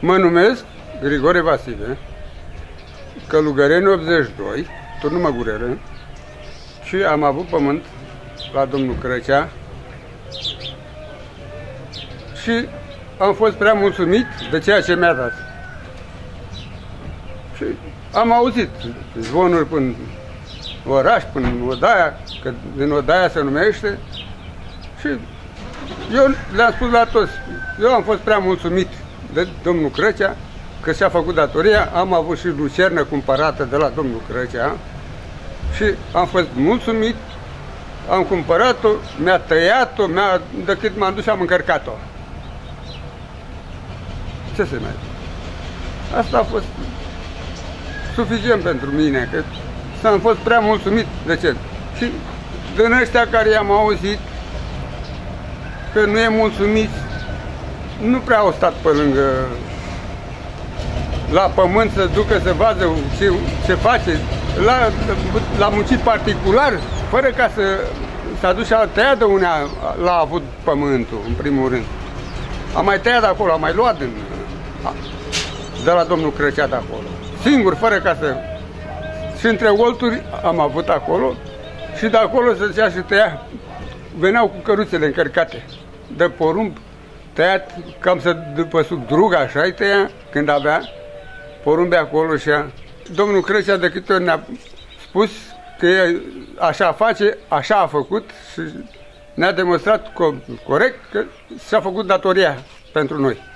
Mă numesc Grigore Vasile, călugăreni 82, turnul Măgurele, și am avut pământ la domnul Crăcea și am fost prea mulțumit de ceea ce mi-a dat. Și am auzit zvonuri până oraș, până în Odaia, că din Odaia se numește, și eu le-am spus la toți, eu am fost prea mulțumit de domnul Crăcea, că și-a făcut datoria, am avut și lucernă cumpărată de la domnul Crăcea și am fost mulțumit, am cumpărat-o, mi-a tăiat-o, decât m-am dus și am încărcat-o. Ce se mai... Asta a fost suficient pentru mine, că s-am fost prea mulțumit de ce. Și din ăștia care i-am auzit că nu e mulțumit, nu prea au stat pe lângă la pământ să ducă să vadă ce face, l-a muncit particular, fără ca să aduce a tăiat de unde l-a avut pământul, în primul rând. A mai tăiat de acolo, a mai luat de la domnul Crăcea de acolo. Singur, fără ca să... Și între olturi am avut acolo și de acolo se zicea și tăia. Veneau cu căruțele încărcate de porumb, tăiat cam după sub drug, așa-i tăia, când avea porumbe acolo și domnul Crăcea de câte ori ne-a spus că așa face, așa a făcut și ne-a demonstrat corect că și-a făcut datoria pentru noi.